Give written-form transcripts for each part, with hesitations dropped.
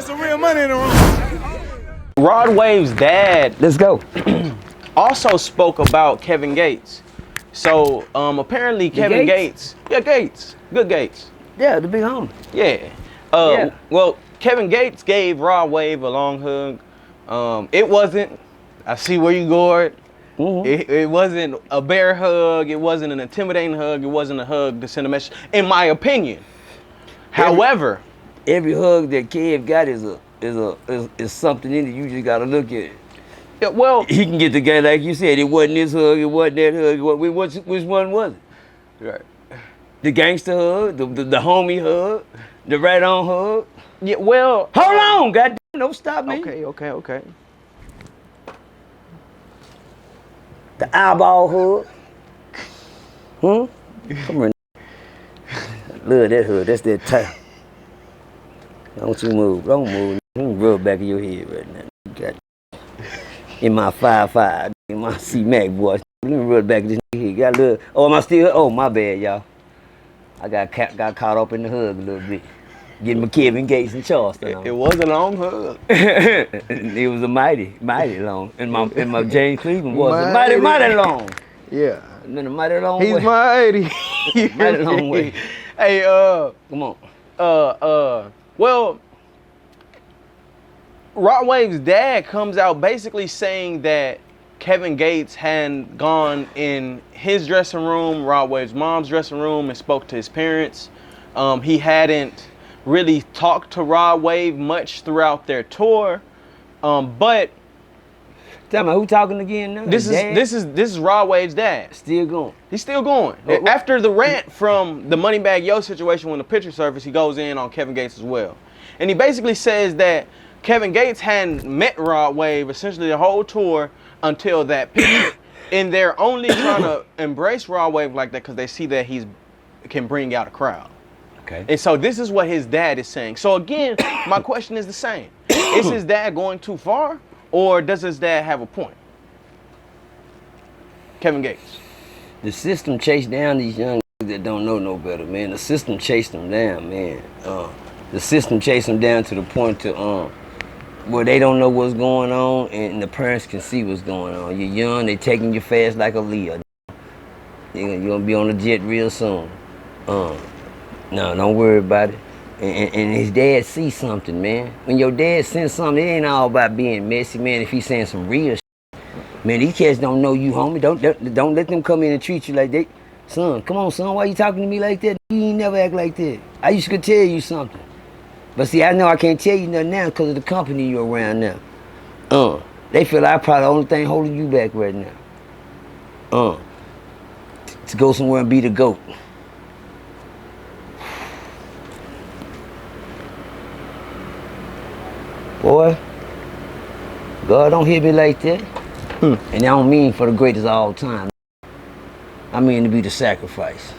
some real money in the room. Rod Wave's dad, Let's go. also spoke about Kevin Gates. So apparently Kevin Gates, good Gates. Yeah, the big homie. Yeah. Well, Kevin Gates gave Rod Wave a long hug. It wasn't, I see where you going. It wasn't a bear hug. It wasn't an intimidating hug. It wasn't a hug to send a message, in my opinion. However, every hug that Kev got is something in it. You just gotta look at it. yeah, well, He can get the guy like you said. It wasn't this hug. It wasn't that hug. Which one was it? right. The gangster hug, the homie hug, the right on hug. Yeah, well, Hold on, goddamn! Don't stop me. Okay. The eyeball hug. Come on. Love that hug. That's that time. Don't you move. Don't move. Don't rub back of your head right now. Got in my 5'5", in my C-Mac voice. Let me rub back of this head. Got a little. Oh, am I still? Oh, my bad, y'all. I got caught up in the hug a little bit. Getting my Kevin Gates and Charleston. It wasn't a long hug. It was a mighty long. And my James Cleveland was a mighty long. Yeah. And then a mighty long He's way. mighty. Mighty long way. Hey, Come on. Well, Rod Wave's dad comes out basically saying that Kevin Gates had gone in his dressing room, Rod Wave's mom's dressing room, and spoke to his parents. He hadn't really talked to Rod Wave much throughout their tour, but Tell me, who talking again now? this is Rod Wave's dad. Still going. He's still going. After the rant from the Moneybag Yo situation when the picture surfaced, he goes in on Kevin Gates as well. And he basically says that Kevin Gates hadn't met Rod Wave essentially the whole tour until that picture. And they're only trying to embrace Rod Wave like that because they see that he can bring out a crowd. Okay. And so this is what his dad is saying. So again, my question is the same. Is his dad going too far, or does his dad have a point? Kevin Gates. The system chased down these young that don't know no better, man. The system chased them down, man. The system chased them down to the point to where they don't know what's going on, and the parents can see what's going on. You're young, they taking you fast like a Leo. You're gonna be on the jet real soon. No, don't worry about it. And his dad sees something, man. When your dad sends something, it ain't all about being messy, man. If he's saying some real shit, man, these cats don't know you, homie. Don't let them come in and treat you like that. Son, come on, son, why you talking to me like that? You ain't never act like that. I used to tell you something. But see, I know I can't tell you nothing now because of the company you're around now. They feel I probably the only thing holding you back right now. To go somewhere and be the GOAT. Boy, God don't hit me like that. And I don't mean for the greatest of all time. I mean to be the sacrifice.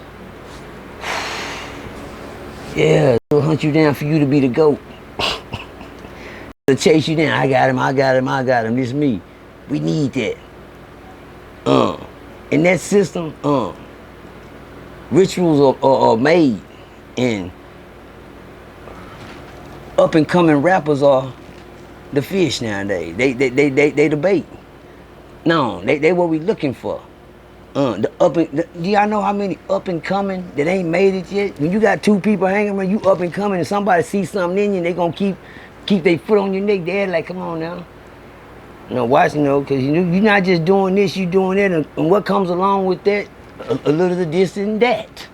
Yeah, they'll hunt you down for you to be the GOAT. They'll chase you down. I got him, this me. We need that. In that system, rituals are made, and up and coming rappers are the fish nowadays. They the bait. No, they what we looking for. Do y'all know how many up and coming that ain't made it yet? When you got two people hanging around, you up and coming, and somebody sees something in you, and they gonna keep their foot on your neck. They're like, come on now. Watch, because you're not just doing this, you doing that, and what comes along with that, a little of this and that.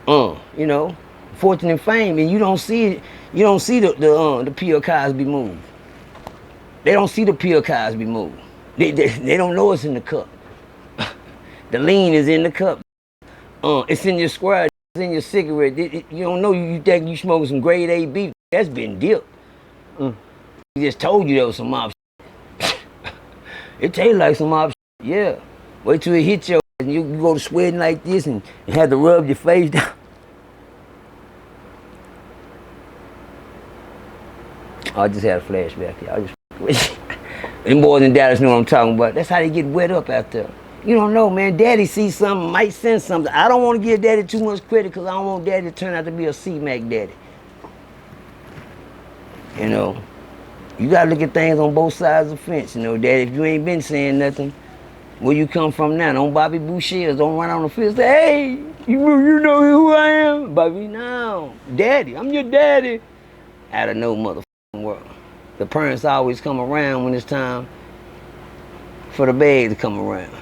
Fortune and fame, and you don't see it. You don't see the P.O. Cosby move. They don't see the P.O. Cosby move. They don't know it's in the cup. The lean is in the cup. It's in your square. It's in your cigarette. You don't know. You think you smoking some grade A beef. That's been dipped. He just told you there was some mob shit. It tastes like some mob shit. Yeah. Wait till it hits you and you go to sweating like this and have to rub your face down. I just had a flashback here. I just them boys in Dallas know what I'm talking about. That's how they get wet up out there. You don't know, man. Daddy sees something, might send something. I don't want to give Daddy too much credit because I don't want Daddy to turn out to be a C-Mac daddy. You know, you gotta look at things on both sides of the fence. You know, Daddy, if you ain't been saying nothing, where you come from now? Don't Bobby Boucher, don't run on the field and say, hey, you know who I am? Bobby, no. Daddy, I'm your daddy. Out of no motherfucking world. The parents always come around when it's time for the bag to come around.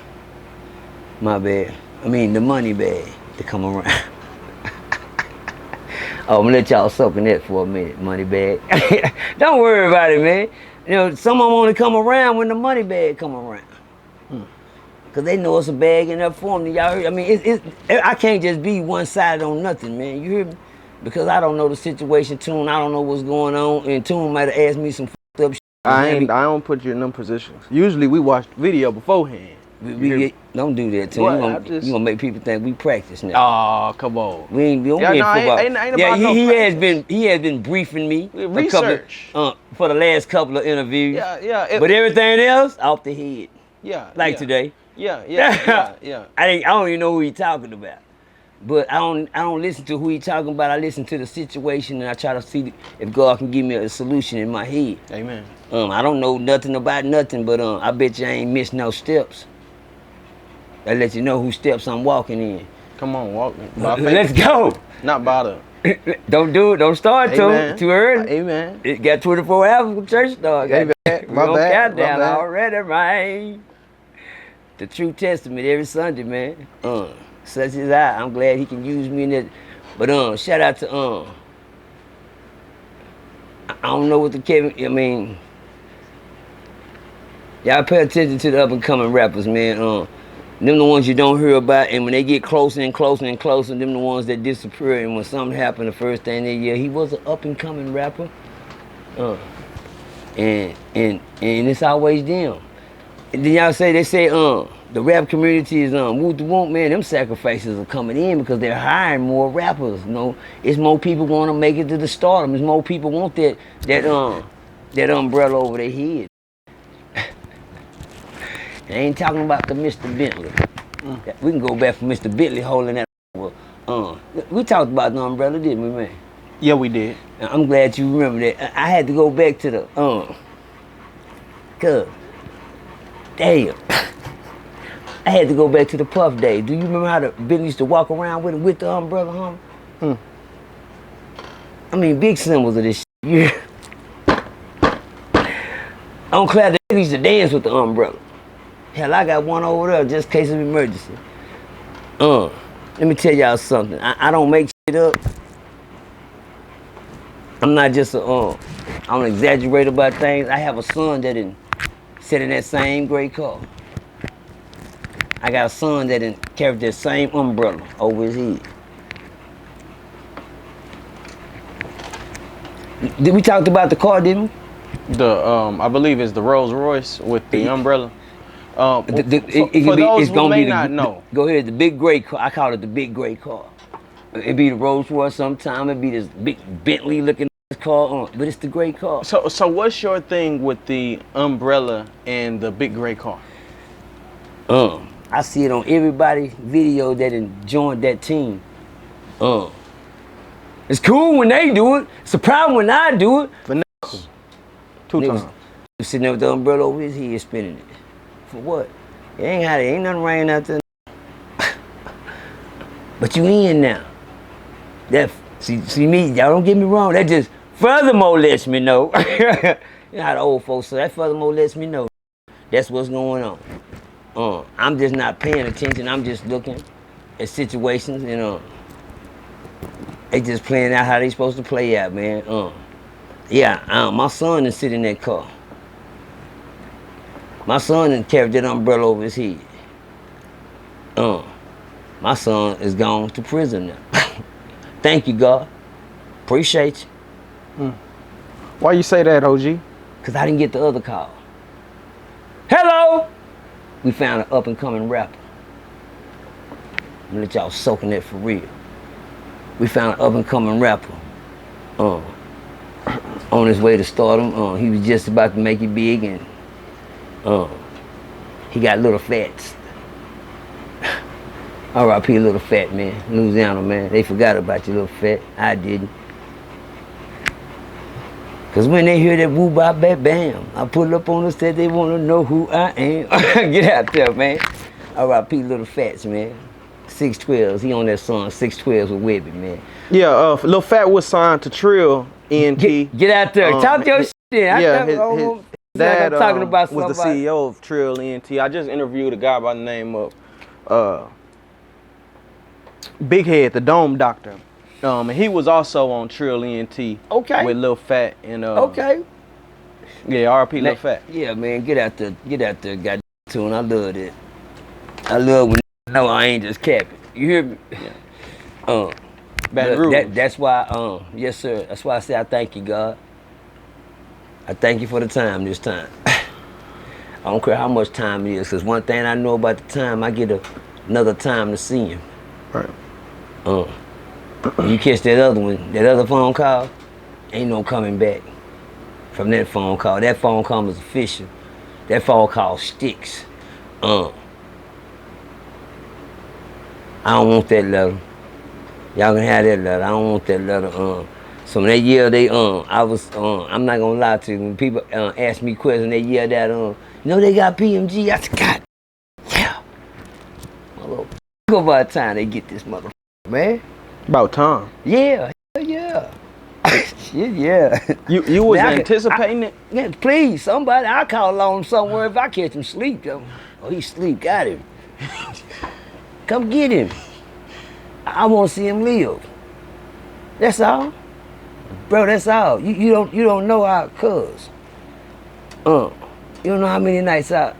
My bad. I mean the money bag to come around. Oh, I'm gonna let y'all soak in that for a minute, money bag. Don't worry about it, man. You know, some of them only come around when the money bag come around. Cause they know it's a bag in that form. Y'all heard? I mean, I can't just be one-sided on nothing, man. You hear me? Because I don't know the situation, Tune. I don't know what's going on, and Tune might have asked me some fucked up shit. I don't put you in them positions. Usually we watch the video beforehand. Don't do that, Tune. You gonna make people think we practice now. Oh, come on. We don't be in football. Ain't about no he has been briefing me research for the last couple of interviews. Yeah. But everything else off the head. Yeah. Like today. Yeah. I don't even know who he talking about. But I don't listen to who he talking about. I listen to the situation and I try to see if God can give me a solution in my head. Amen. I don't know nothing about nothing, but I bet you I ain't missed no steps. I let you know whose steps I'm walking in. Come on, walk. Let's go. Not bother. Don't do it. Don't start too early. Amen. It got 24 hours from church start. Amen. My bad. Countdown already, man. The true testament every Sunday, man. Such as I'm glad he can use me in that. But shout out to I don't know what the Kevin. I mean, y'all pay attention to the up and coming rappers, man. Them the ones you don't hear about, and when they get closer and closer and closer, them the ones that disappear. And when something happen, the first thing they hear, he was an up and coming rapper. And it's always them. And then y'all say the rap community is whoop the whoop, man. Them sacrifices are coming in because they're hiring more rappers. You know, it's more people want to make it to the stardom. It's more people want that umbrella over their head. I ain't talking about the Mr. Bentley. We can go back for Mr. Bentley holding that. We talked about the umbrella, didn't we, man? Yeah, we did. I'm glad you remember that. I had to go back to the cause damn. I had to go back to the Puff Day. Do you remember how the Bentley used to walk around with the umbrella, homie? I mean, big symbols of this shit. On Class, they used to dance with the umbrella. Hell, I got one over there just in case of emergency. Let me tell y'all something. I don't make shit up. I'm not just I don't exaggerate about things. I have a son that didn't sit in that same gray car. I got a son that didn't carry that same umbrella over his head. Did we talk about the car, didn't we? I believe it's the Rolls Royce with the umbrella. For those it's who may not know. Go ahead, the big gray car. I call it the big gray car. It'd be the Rolls Royce sometime. It'd be this big Bentley looking car, but it's the gray car. So what's your thing with the umbrella and the big gray car? I see it on everybody's video that joined that team. It's cool when they do it. It's a problem when I do it. Finesse. Two times. Sitting there with the umbrella over his head, spinning it. For what? It ain't nothing raining out there. But you in now. See me, y'all don't get me wrong. That just furthermore lets me know. You know how the old folks say, that furthermore lets me know. That's what's going on. I'm just not paying attention. I'm just looking at situations and they just playing out how they supposed to play out, man. My son is sitting in that car. My son done carried that umbrella over his head. My son is gone to prison now. Thank you, God. Appreciate you. Why you say that, OG? Because I didn't get the other call. Hello! We found an up-and-coming rapper. I'm gonna let y'all soak in that for real. We found an up-and-coming rapper. On his way to stardom. He was just about to make it big, and he got little fats. R.I.P. Little Fat, man. Louisiana, man. They forgot about you, Little Fat. I didn't. Cause when they hear that woo bop bam bam, I pull up on the set, they wanna know who I am. Get out there, man. R.I.P. Little Fats, man. 612s, he on that song 612s with Webby, man. Yeah, Lil Fat was signed to Trill ENT. Get out there, talk your shit. Yeah, his dad talking about was the CEO of Trill ENT. I just interviewed a guy by the name of Big Head, the Dome Doctor. And he was also on Trill ENT. Okay. With Lil Fat and okay. Yeah, R.I.P. Lil Fat. Yeah, man, get out there, got tune. I love it. I love when no, I ain't just capping. You hear me? Yeah. That's why, yes sir. That's why I say I thank you, God. I thank you for the time this time. I don't care how much time it is, because one thing I know about the time, I get another time to see him. Right. You catch that other one, that other phone call, ain't no coming back from that phone call. That phone call was official. That phone call sticks. I don't want that letter. Y'all can have that letter. I don't want that letter. So when that year I'm not gonna lie to you. When people ask me questions, they yell that they got PMG. I said, God, yeah. Motherfucker, by the time they get this motherfucker, man. About time. Yeah, yeah. Shit, yeah. You was anticipating it? Yeah, please, somebody, I'll call on him somewhere if I catch him sleep. Oh, he sleep, got him. Come get him. I want to see him live. That's all. Bro, that's all. You don't know our cuz. You don't know how many nights I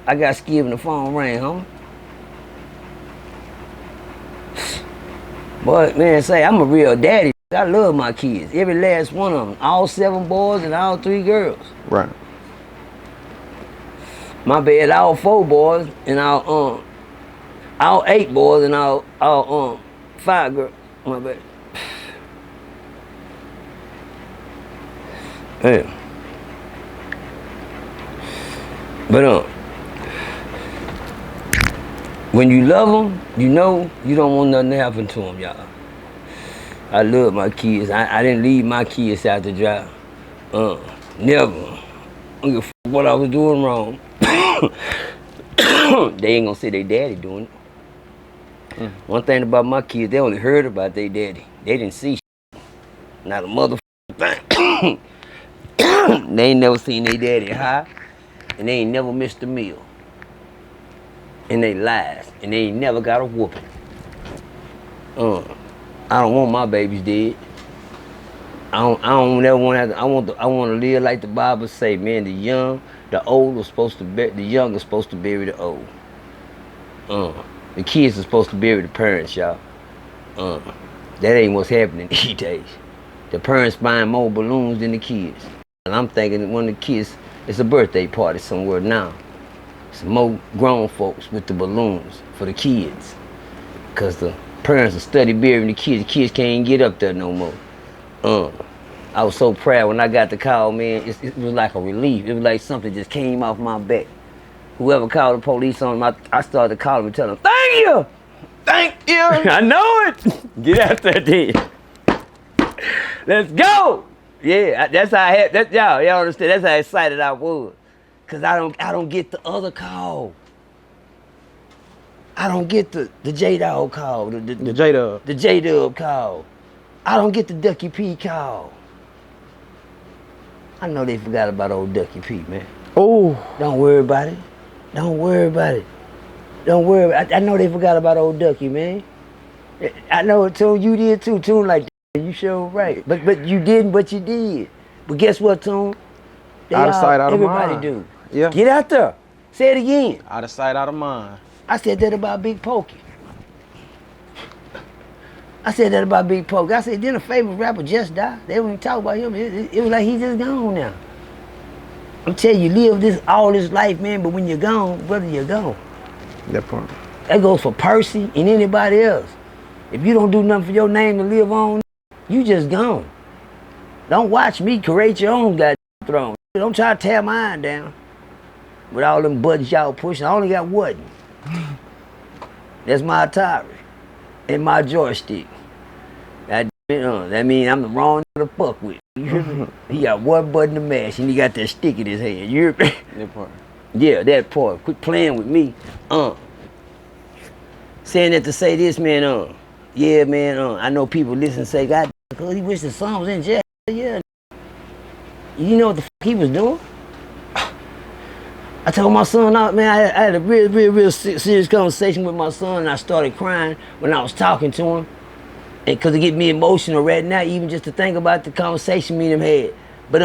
got scared when the phone rang, homie. Boy, man, say I'm a real daddy. I love my kids. Every last one of them. All 7 boys and all 3 girls. Right. My bad, all 4 boys and all 8 boys and all 5 girls. My bad. Yeah. But when you love them, you know you don't want nothing to happen to them, y'all. I love my kids. I didn't leave my kids out to dry. Never. I don't give a f what I was doing wrong. They ain't gonna say their daddy doing it. One thing about my kids, they only heard about their daddy. They didn't see shit. Not a motherfucking thing. They ain't never seen their daddy high, and they ain't never missed a meal in their lives, and they ain't never got a whooping. I don't want my babies dead. I don't never want to. I want to live like the Bible say, man. The young are supposed to bury the old. The kids are supposed to bury the parents, y'all. That ain't what's happening these days. The parents buying more balloons than the kids. And I'm thinking when the kids, it's a birthday party somewhere now. Some more grown folks with the balloons for the kids. Because the parents are study burying the kids. The kids can't even get up there no more. I was so proud when I got the call, man. It was like a relief. It was like something just came off my back. Whoever called the police on them, I started to call them and tell them, thank you! Thank you! I know it! Get out there, then. Let's go! Yeah, that's how I had, y'all understand, that's how excited I was. Cause I don't get the other call. I don't get the J-Dog call. The J-Dub. The J-Dub call. I don't get the Ducky P call. I know they forgot about old Ducky P, man. Oh. Don't worry about it. Don't worry about it. Don't worry. I know they forgot about old Ducky, man. I know it, Toon. You did too. Toon like that. You sure right. But you didn't, but you did. But guess what, Toon? Out of sight, out of mind. Everybody do. Yeah. Get out there. Say it again. Out of sight, out of mind. I said that about Big Pokey. I said that about Big Pokey. I said, didn't a favorite rapper just die? They don't even talk about him. It was like he just gone now. I'm telling you, live all this life, man, but when you're gone, brother, you're gone. That part. That goes for Percy and anybody else. If you don't do nothing for your name to live on, you just gone. Don't watch me create your own goddamn throne. Don't try to tear mine down. With all them buttons y'all pushing, I only got one. That's my Atari and my joystick. That means I'm the wrong to fuck with. You hear me? He got one button to mash, and he got that stick in his hand. You hear me? That part. Yeah, that part. Quit playing with me. Saying that to say this, man. Yeah, man. I know people listen and say, God, cause he wish the son was in jail. Yeah. You know what the fuck he was doing? I told my son, man, I had a real serious conversation with my son, and I started crying when I was talking to him. And cause it get me emotional right now, even just to think about the conversation me and him had. But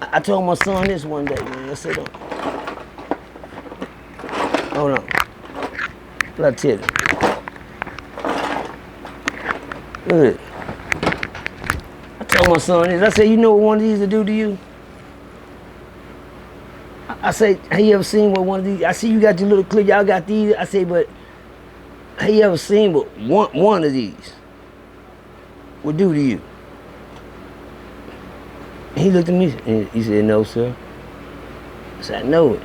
I told my son this one day, man. I said, hold on. What I tell you? Look at it. I told my son this. I said, you know what one of these will do to you? I say, have you ever seen what one of these? I see you got your little clip, y'all got these. I say, but have you ever seen what one of these would do to you? And he looked at me and he said, no, sir. I said, I know it.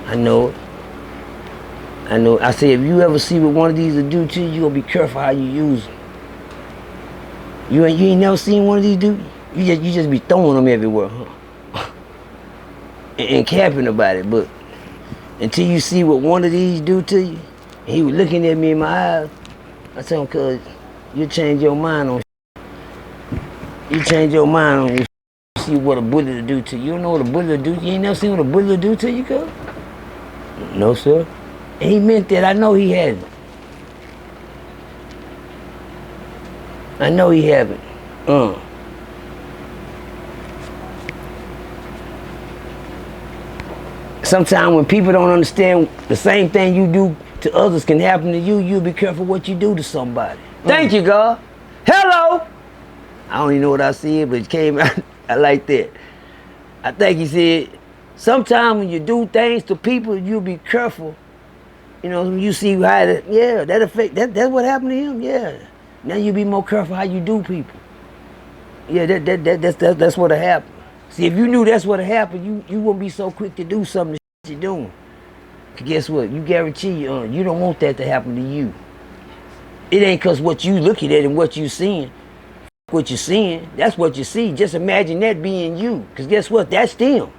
I know it. I know. I said, if you ever see what one of these will do to you, you gonna be careful how you use them. You ain't never seen one of these do? You just be throwing them everywhere, huh? and capping about it, but until you see what one of these do to you, and he was looking at me in my eyes, I told him, cuz you change your mind on you change your mind on you see what a bullet will do to you. You don't know what a bullet will do to you? You ain't never seen what a bullet will do to you, cuz? No, sir. And he meant that. I know he hasn't. I know he haven't. Sometimes when people don't understand the same thing you do to others can happen to you, you'll be careful what you do to somebody. Thank you, God. Hello. I don't even know what I said, but it came out. I like that. I think he said, sometimes when you do things to people, you'll be careful. You know, when you see how that, yeah, that affect, that's what happened to him, yeah. Now you be more careful how you do people. Yeah, that's what'll happen. See, if you knew that's what'll happen, you wouldn't be so quick to do something that you're doing. Cause guess what? You guarantee you don't want that to happen to you. It ain't cause what you looking at and what you seeing. What you're seeing, that's what you see. Just imagine that being you. Cause guess what? That's them.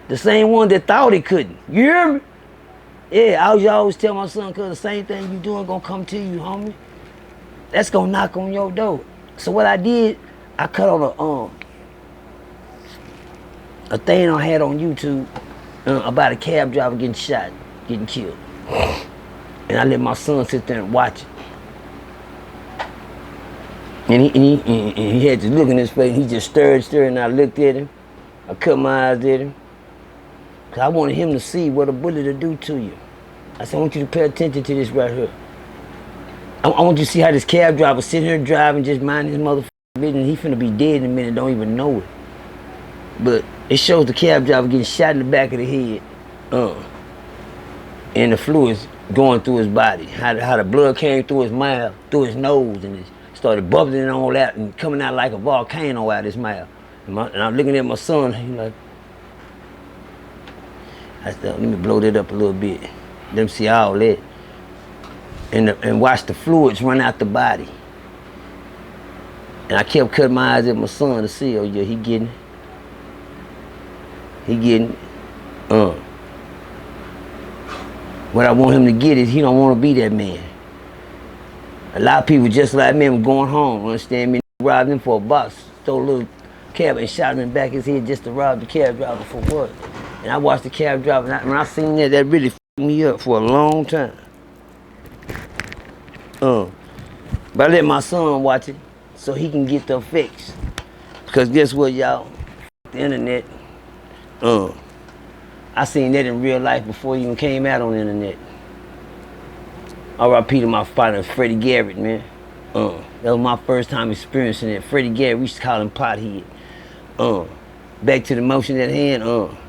The same one that thought it couldn't. You hear me? Yeah, I always tell my son, cause the same thing you doing gonna come to you, homie. That's gonna knock on your door. So what I did, I cut on a thing I had on YouTube about a cab driver getting shot, getting killed. And I let my son sit there and watch it. And he had this look in his face, he just stirred, and I looked at him. I cut my eyes at him. Cause I wanted him to see what a bullet will do to you. I said, I want you to pay attention to this right here. I want you to see how this cab driver sitting here driving, just minding his motherfucking business. He finna be dead in a minute, don't even know it. But it shows the cab driver getting shot in the back of the head. And the fluids going through his body. How the blood came through his mouth, through his nose, and it started bubbling and all that and coming out like a volcano out his mouth. And I'm looking at my son, he's like, I said, let me blow that up a little bit. Let him see all that. And watch the fluids run out the body. And I kept cutting my eyes at my son to see, oh yeah, he getting it. What I want him to get is he don't want to be that man. A lot of people just like me was going home, understand me? Robbed him for a box, stole a little cab and shot him in the back of his head just to rob the cab driver for what? And I watched the cab driver, and when I seen that really fucked me up for a long time. But I let my son watch it so he can get the effects. Because guess what, y'all? The internet, I seen that in real life before it even came out on the internet. R.I.P. to my partner, Freddie Garrett, man. That was my first time experiencing it. Freddie Garrett, we used to call him Pothead. Back to the motion at hand,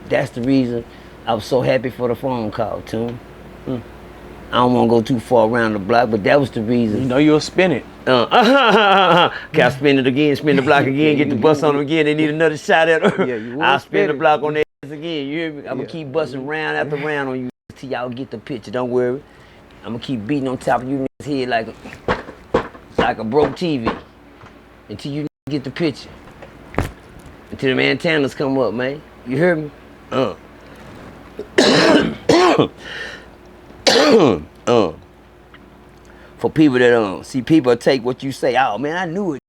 that's the reason I was so happy for the phone call, Tune. I don't want to go too far around the block, but that was the reason. You know you'll spin it. Can I spin it again, spin the block again, get the bus on them again, they need another shot at her. Yeah, I'll spin the block on their ass again, you hear me? I'm going to keep busting round after round on you till y'all get the picture, don't worry. I'm going to keep beating on top of you niggas' head like a broke TV until you get the picture. Until the antennas come up, man. You hear me? For people that see people take what you say, oh man, I knew it.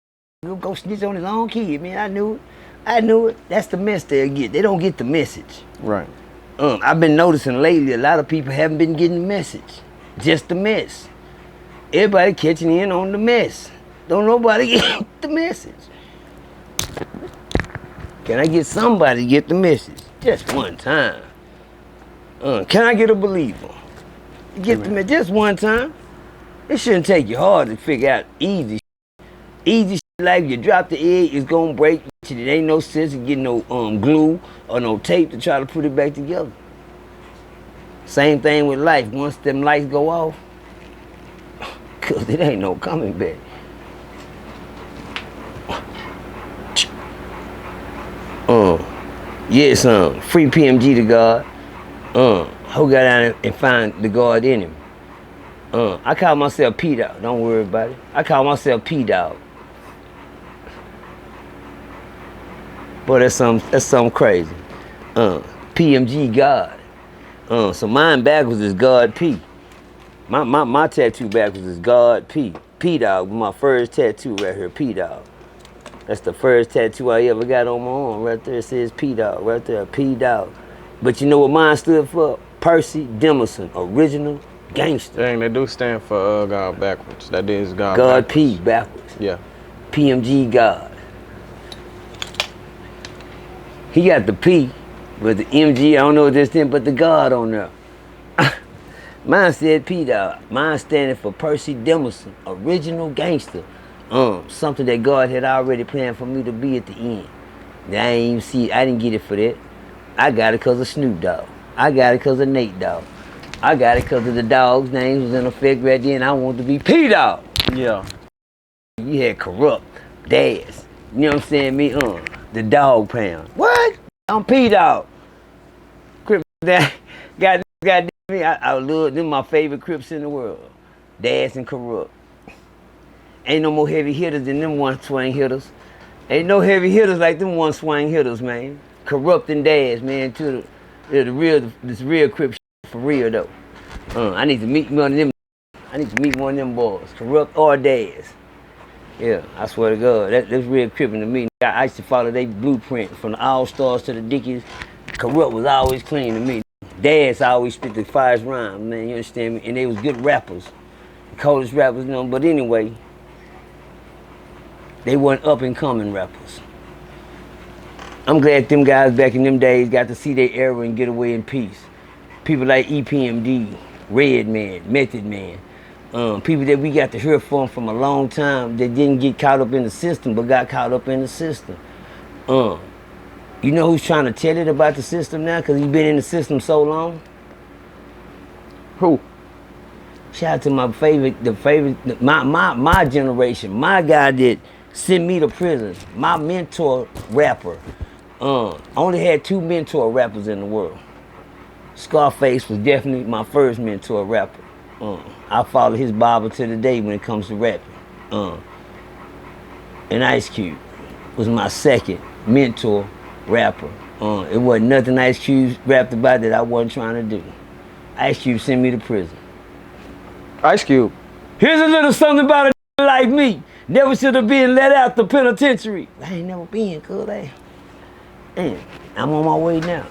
Go snitch on his own kid, man. I knew it. That's the mess they'll get. They don't get the message. Right. I've been noticing lately a lot of people haven't been getting the message. Just the mess. Everybody catching in on the mess. Don't nobody get the message. Can I get somebody to get the message? Just one time. Can I get a believer? Get the message just one time. It shouldn't take you hard to figure out easy. Easy like you drop the egg, it's gonna break. It ain't no sense in getting no glue or no tape to try to put it back together. Same thing with life. Once them lights go off, cause it ain't no coming back. Yes, free PMG to God. Who got down and find the God in him. I call myself P-Dog. Don't worry about it. I call myself P-Dog. Boy, that's something crazy. PMG God. So mine backwards is God P. My tattoo backwards is God P. P-Dog, my first tattoo right here, P-Dog. That's the first tattoo I ever got on my arm. Right there it says P-Dog, right there, P-Dog. But you know what mine stood for? Percy Demerson, original gangster. Dang, they do stand for God backwards. That is God God backwards. P backwards. Yeah. PMG God. He got the P, but the MG, I don't know what this thing, but the God on there. Mine said P-Dog. Mine standing for Percy Demerson, original gangster. Something that God had already planned for me to be at the end. Now, I didn't get it for that. I got it because of Snoop Dogg. I got it because of Nate Dogg. I got it because of the dog's names was in effect right then. I wanted to be P-Dog. Yeah. You had Corrupt, Daz. You know what I'm saying? Me, the Dog Pound. What? I'm P-Dog. Crip that got me. I love them. My favorite Crips in the world. Daz and Corrupt. Ain't no more heavy hitters than them one swing hitters. Ain't no heavy hitters like them one swing hitters, man. Corrupt and Daz, man. This real Crip for real though. I need to meet one of them. I need to meet one of them boys, Corrupt or Daz. Yeah, I swear to God, that's real Crippin' to me. I used to follow their blueprint from the All-Stars to the Dickies. Corrupt was always clean to me. Daz always spit the fires rhyme, man, you understand me? And they was good rappers, the coldest rappers, you know. But anyway, they weren't up-and-coming rappers. I'm glad them guys back in them days got to see their era and get away in peace. People like EPMD, Redman, Method Man. People that we got to hear from a long time that didn't get caught up in the system but got caught up in the system. You know who's trying to tell it about the system now because he's been in the system so long? Who? Shout out to my generation, my guy that sent me to prison, my mentor rapper. Only had 2 mentor rappers in the world. Scarface was definitely my first mentor rapper. I follow his Bible to the day when it comes to rapping. And Ice Cube was my second mentor rapper. It wasn't nothing Ice Cube rapped about that I wasn't trying to do. Ice Cube sent me to prison. Ice Cube. Here's a little something about a like me. Never should have been let out the penitentiary. I ain't never been, cuz I'm on my way now.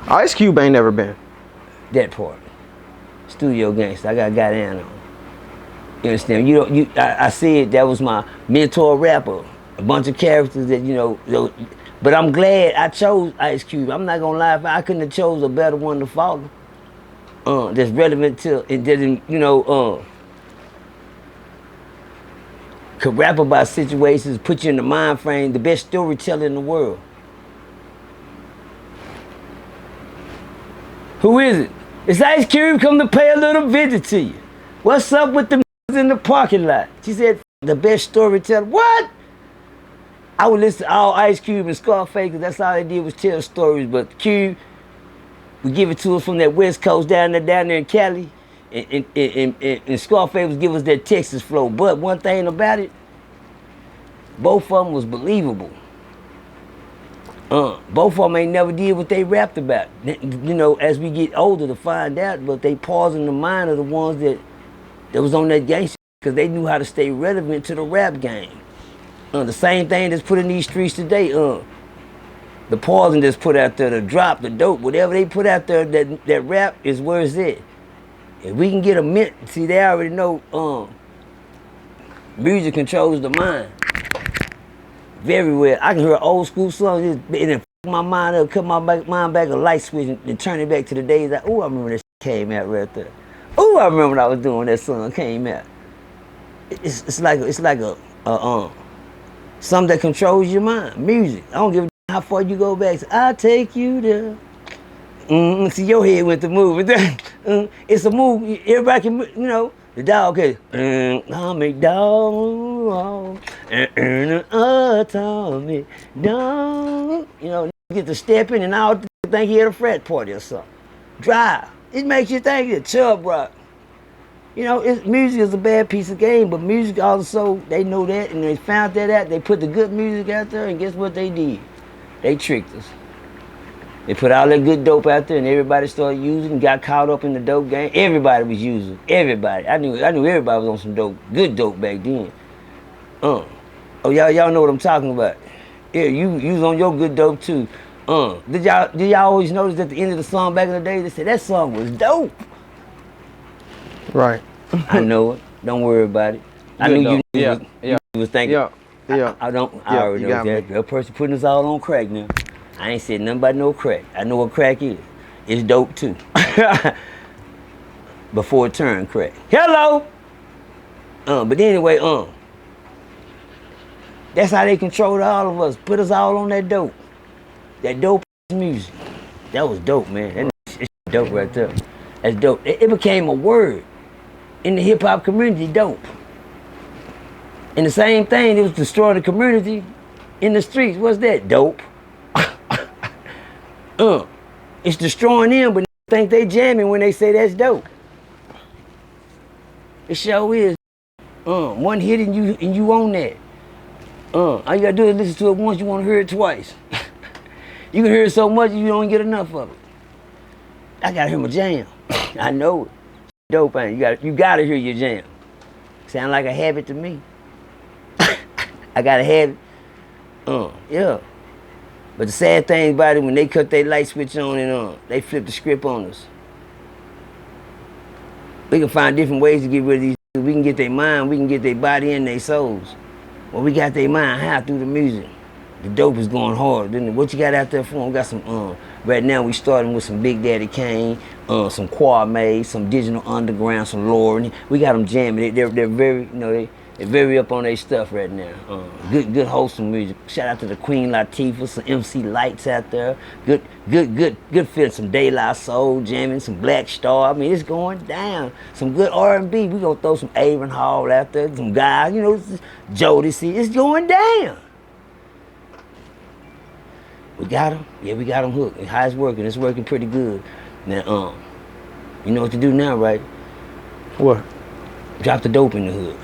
Ice Cube ain't never been. That part. Studio gangster. I got down on. You understand? I said that was my mentor rapper. A bunch of characters that, you know, but I'm glad I chose Ice Cube. I'm not gonna lie, if I couldn't have chose a better one to follow. That's relevant to it didn't, you know, could rap about situations, put you in the mind frame, the best storyteller in the world. Who is it? It's Ice Cube come to pay a little visit to you. What's up with the in the parking lot? She said, the best storyteller. What? I would listen to all Ice Cube and Scarface because that's all they did was tell stories. But Cube would give it to us from that West Coast down there in Cali. And Scarface would give us that Texas flow. But one thing about it, both of them was believable. Both of them ain't never did what they rapped about. You know, as we get older to find out, but they pause in the mind of the ones that was on that gangster because they knew how to stay relevant to the rap game. The same thing that's put in these streets today. The poison that's put out there, the drop, the dope, whatever they put out there, that rap is where it's at. If we can get a mint, see, they already know music controls the mind very well. I can hear an old school song, and it f my mind up, cut my mind back, a light switch, and turn it back to the days that, oh, I remember that came out right there. Oh, I remember when I was doing when that song came out. It's like a something that controls your mind. Music. I don't give a how far you go back. So, I'll take you there. See, your head went to move. It's a move. Everybody can, you know, the dog can. I'll make dog and atomic dog. You know, get to stepping and all think he had a frat party or something. Drive. It makes you think it's Chubb Rock. You know, music is a bad piece of game, but music also, they know that and they found that out. They put the good music out there, and guess what they did? They tricked us. They put all that good dope out there, and everybody started using, got caught up in the dope game. Everybody was using. Everybody. I knew everybody was on some dope, good dope back then. Oh, y'all know what I'm talking about. Yeah, you was on your good dope too. Did y'all always notice at the end of the song back in the day, they said that song was dope? Right. I know it. Don't worry about it. I knew you was thinking. Yeah. I already know that. That person putting us all on crack now. I ain't said nothing about no crack. I know what crack is. It's dope too. Before it turned crack. Hello! But anyway, that's how they controlled all of us. Put us all on that dope. That dope music. That was dope, man. That's dope right there. That's dope. It became a word in the hip hop community, dope. And the same thing, it was destroying the community in the streets. What's that? Dope. It's destroying them, but they think they jamming when they say that's dope. It sure is. One hit and you own that. All you gotta do is listen to it once, you wanna hear it twice. You can hear it so much you don't get enough of it. I gotta hear my jam. I know it. Dope, ain't you gotta hear your jam. Sound like a habit to me. I gotta have it. Yeah. But the sad thing about it, when they cut their light switch on and they flip the script on us. We can find different ways to get rid of these. We can get their mind, we can get their body and their souls. Well, we got their mind high through the music. The dope is going hard. What you got out there for them? We got some, right now we starting with some Big Daddy Kane, some Kwame, some Digital Underground, some Lauren. We got them jamming. They're very, you know, they're very up on their stuff right now. Good wholesome music. Shout out to the Queen Latifah, some MC Lights out there. Good fit, some De La Soul jamming, some Black Star. I mean, it's going down. Some good R&B. We gonna throw some Avon Hall out there, some guys, you know, Jodeci. It's going down. We got them? Yeah, we got them hooked. How it's working? It's working pretty good. Now, you know what to do now, right? What? Drop the dope in the hood.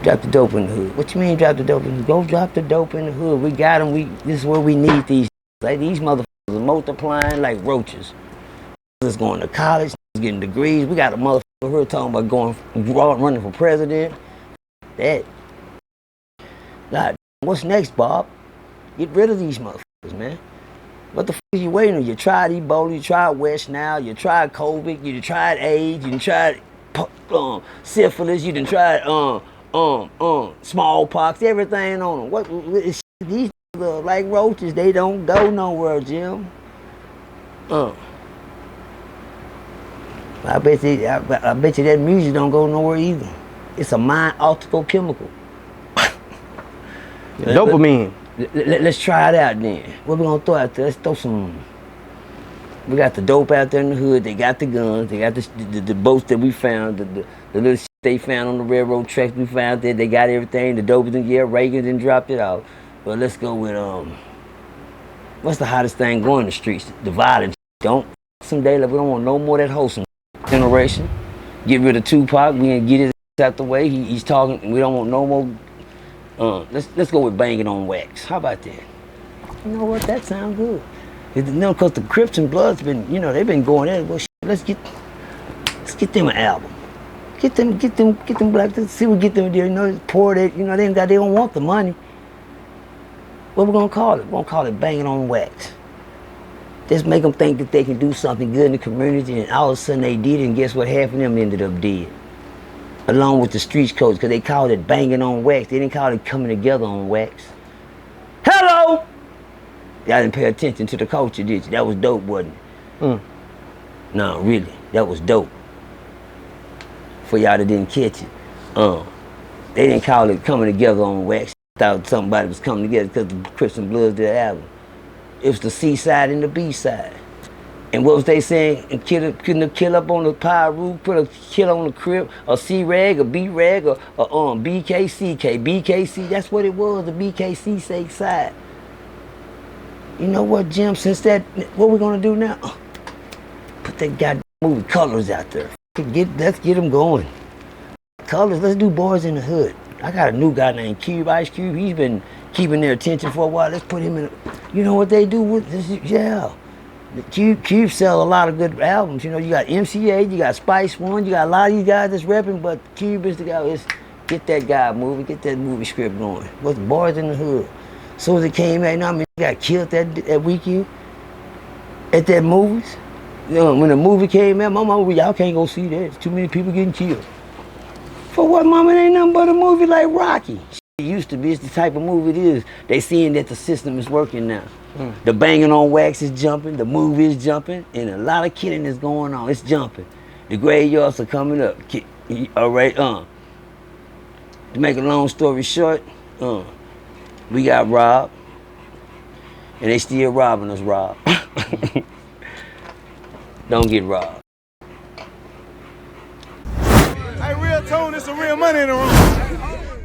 Drop the dope in the hood. What you mean drop the dope in the hood? Go drop the dope in the hood. We got them. This is where we need these. Like, these motherfuckers are multiplying like roaches. Is going to college, getting degrees. We got a motherfucker here talking about running for president. That. God, what's next, Bob? Get rid of these motherfuckers, man. What the fuck are you waiting on? You tried Ebola, you tried West Nile, you tried COVID, you tried AIDS, you tried syphilis, you tried smallpox, everything on them. These like roaches, they don't go nowhere, Jim. I bet you that music don't go nowhere either. It's a mind-altering chemical. Dopamine. Let's try it out then. What we gonna throw out there? Let's throw some. We got the dope out there in the hood. They got the guns. They got the boats that we found. The little shit they found on the railroad tracks we found there. They got everything. The dope is in here. Reagan then dropped it out. But let's go with what's the hottest thing going in the streets? The violence. Don't some day like we don't want no more of that wholesome generation. Get rid of Tupac. We ain't get his out the way. He's talking. We don't want no more. Let's go with banging on wax. How about that? You know what? That sounds good. No, because the Crips and Bloods been, they've been going there. Well, let's get them an album. Get them black. Let's see what get them there. Pour it. They don't want the money. What we gonna call it? We're gonna call it banging on wax. Just make them think that they can do something good in the community, and all of a sudden they did, and guess what? Half of them ended up dead. Along with the streets codes, because they called it banging on wax. They didn't call it coming together on wax. Hello! Y'all didn't pay attention to the culture, did you? That was dope, wasn't it? No, really, that was dope. For y'all that didn't catch it. They didn't call it coming together on wax. Thought somebody was coming together because the Crips and Bloods did the album. It was the C side and the B side. And what was they saying? And kill up on the power roof, put a kill on the Crip, a C rag, a B rag, or BKCK. BKC, that's what it was, the BKC side. You know what, Jim? Since that, what we gonna do now? Put that goddamn movie Colors out there. Let's get them going. Colors, let's do Boys in the Hood. I got a new guy named Cube, Ice Cube. He's been keeping their attention for a while. Let's put him in. You know what they do with this? Yeah. Cube sell a lot of good albums. You got MCA, you got Spice One, you got a lot of these guys that's rapping, but Cube is the guy. Let's get that guy moving, get that movie script going. What's Boys in the Hood? So as it came out, he got killed that weekend at that movies. When the movie came out, my mama, y'all can't go see that. There's too many people getting killed. For what, mama? It ain't nothing but a movie like Rocky. It used to be. It's the type of movie it is. They seeing that the system is working now. The banging on wax is jumping. The movie is jumping. And a lot of killing is going on. It's jumping. The graveyards are coming up. All right, To make a long story short, we got robbed. And they still robbing us, Rob. Don't get robbed. Hey, RealToon, it's some real money in the room.